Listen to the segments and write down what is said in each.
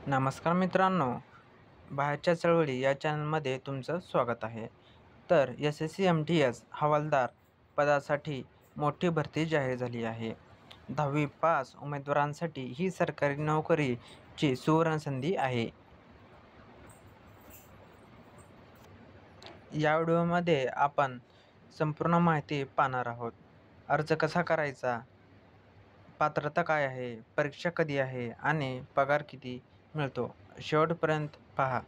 नमस्कार मित्रांनो, बाहेरच्या चळवळी या चॅनलमध्ये तुमचं स्वागत आहे. तर SSC-MTS हवालदार पदासाठी मोठी भरती जाहीर झाली आहे. 10वी पास उमेदवारांसाठी ही सरकारी नोकरीची सुवर्णसंधी आहे. या व्हिडिओमध्ये आपण संपूर्ण माहिती पाहणार आहोत. अर्ज कसा करायचा, पात्रता काय आहे, परीक्षा कधी आहे आणि पगार किती मिळतो, शेवटपर्यंत पहा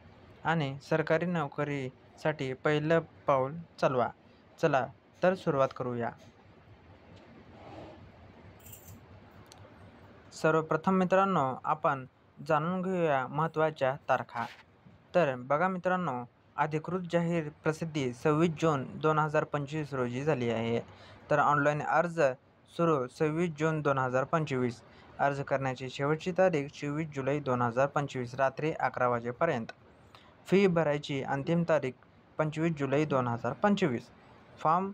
आणि सरकारी नोकरीसाठी पहिलं पाऊल चालवा. चला तर सुरुवात करूया. सर्वप्रथम मित्रांनो, आपण जाणून घेऊया महत्त्वाच्या तारखा. तर बघा मित्रांनो, अधिकृत जाहीर प्रसिद्धी 26 जून 2025 रोजी झाली आहे. तर ऑनलाईन अर्ज सुरू 26 जून 2025. अर्ज करण्याची शेवटची तारीख 24 जुलै 2025 रात्री 11 वाजेपर्यंत. फी भरायची अंतिम तारीख 25 जुलै 2025. फॉर्म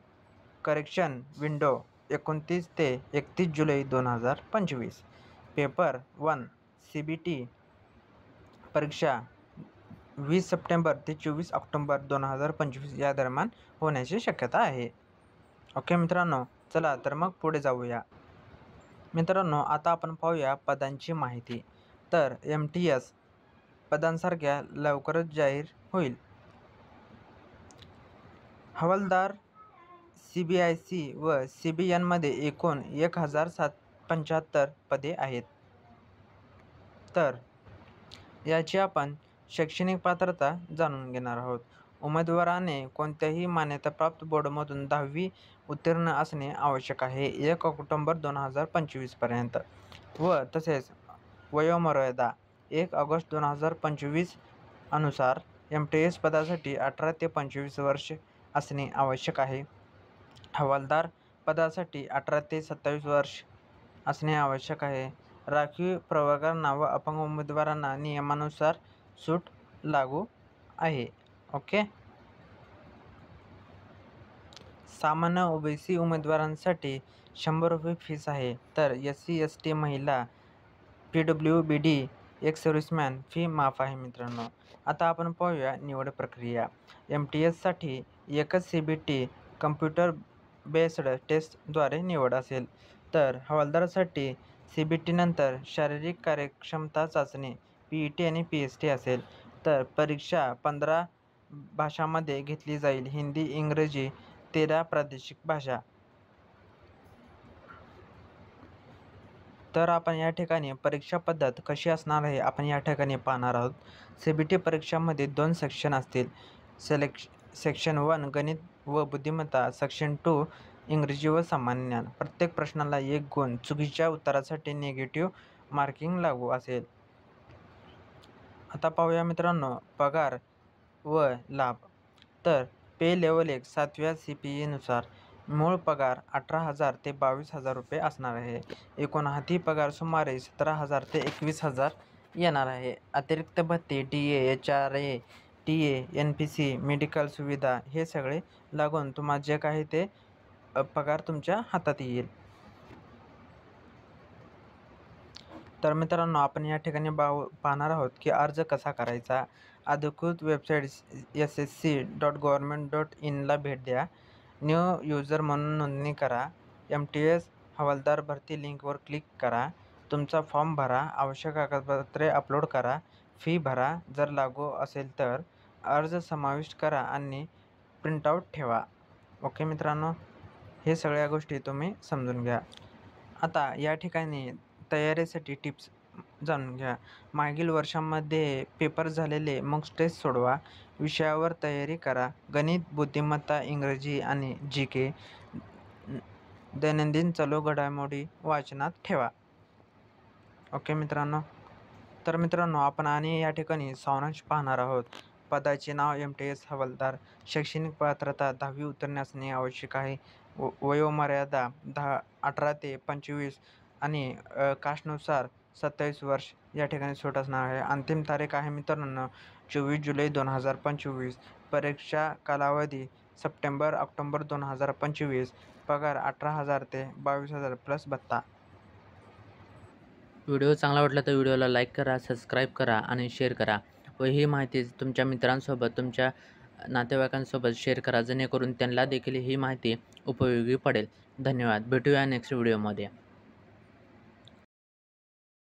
करेक्शन विंडो 29 ते 31 जुलै 2025. पेपर 1 CBT परीक्षा 20 सप्टेंबर ते 24 ऑक्टोबर 2025 या दरम्यान होण्याची शक्यता आहे. ओके मित्रांनो, चला तर मग पुढे जाऊया. मित्रांनो, आता आपण पाहूया पदांची माहिती. तर MTS पदांसारख्या लवकरच जाहीर होईल. हवालदार CBIC व CBNमध्ये एकूण 1075 पदे आहेत. तर याची आपण शैक्षणिक पात्रता जाणून घेणार आहोत. उमेदवाराने कोणत्याही मान्यताप्राप्त बोर्डमधून 10वी उत्तीर्ण असणे आवश्यक आहे 1 ऑक्टोबर 2025 पर्यंत व तसेच वयोमर्यादा 1 ऑगस्ट 2025 अनुसार MTS पदासाठी 18 ते 25 वर्ष असणे आवश्यक आहे. हवालदार पदासाठी 18 ते 27 वर्ष असणे आवश्यक आहे. राखीव प्रवर्गांना व अपंग उमेदवारांना नियमानुसार सूट लागू आहे. ओके. सामान्य OBC उमेदवारांसाठी 100 रुपये फीस आहे. तर SC/ST महिला PWBD एक्स सर्व्हिसमॅन फी माफ आहे मित्रांनो. आता आपण पाहूया निवड प्रक्रिया. MTSसाठी एकच CBT कम्प्युटर बेस्ड टेस्टद्वारे निवड असेल. तर हवालदारासाठी CBT नंतर शारीरिक कार्यक्षमता चाचणी PET आणि PST असेल. तर परीक्षा 15 भाषांमध्ये घेतली जाईल. हिंदी, इंग्रजी, 13 प्रादेशिक भाषा. तर आपण या ठिकाणी परीक्षा पद्धत कशी असणार आहे आपण या ठिकाणी पाहणार आहोत. CBT परीक्षामध्ये 2 सेक्शन असतील. सेक्शन 1 गणित व बुद्धिमत्ता, सेक्शन 2 इंग्रजी व सामान्य ज्ञान. प्रत्येक प्रश्नाला 1 गुण, चुकीच्या उत्तरासाठी निगेटिव्ह मार्किंग लागू असेल. आता पाहूया मित्रांनो पगार व लाभ. तर पे लेवल 1 7व्या CPE नुसार मूळ पगार 18,000 ते 22,000 रुपये असणार आहे. एकूण हाती पगार सुमारे 17,000 ते 21,000 येणार आहे. अतिरिक्त भत्ते DA, HRA, TA, NPC, medical सुविधा हे सगळे लागून तुम्हाला जे काही ते पगार तुमच्या हातात येईल. तर मित्रांनो, आपण या ठिकाणी पाहणार आहोत की अर्ज कसा करायचा. अधिकृत वेबसाईट ssc.government.in ला भेट द्या. न्यू यूजर म्हणून नोंदणी करा. MTS हवालदार भरती लिंकवर क्लिक करा. तुमचा फॉर्म भरा. आवश्यक कागदपत्रे अपलोड करा. फी भरा. जर लागू असेल तर अर्ज समाविष्ट करा आणि प्रिंटआउट ठेवा. ओके मित्रांनो, हे सगळ्या गोष्टी तुम्ही समजून घ्या. आता या ठिकाणी तयारीसाठी टिप्स जाणून घ्या. मागील वर्षांमध्ये पेपर झालेले मॉक टेस्ट सोडवा. विषयावर तयारी करा. गणित, बुद्धिमत्ता, इंग्रजी आणि GK दैनंदिन चालू घडामोडी वाचनात ठेवा. ओके मित्रांनो. तर मित्रांनो, आपण आणि या ठिकाणी सारांश पाहणार आहोत. पदाचे नाव MTS हवालदार. शैक्षणिक पात्रता 10वी उत्तीर्ण असणे आवश्यक आहे. वयोमर्यादा 18 ते 25 आणि कास्टनुसार 27 वर्ष या ठिकाणी सूट असणार आहे. अंतिम तारीख आहे मित्रांनो 24 जुलै 2025. परीक्षा कालावधी सप्टेंबर ऑक्टोबर 2025. पगार 18,000 ते 22,000 प्लस भत्ता. व्हिडिओ चांगला वाटला तर व्हिडिओला लाईक करा, सबस्क्राईब करा आणि शेअर करा व ही माहिती तुमच्या मित्रांसोबत, तुमच्या नातेवाईकांसोबत शेअर करा, जेणेकरून त्यांना देखील ही माहिती उपयोगी पडेल. धन्यवाद. भेटूया नेक्स्ट व्हिडिओमध्ये.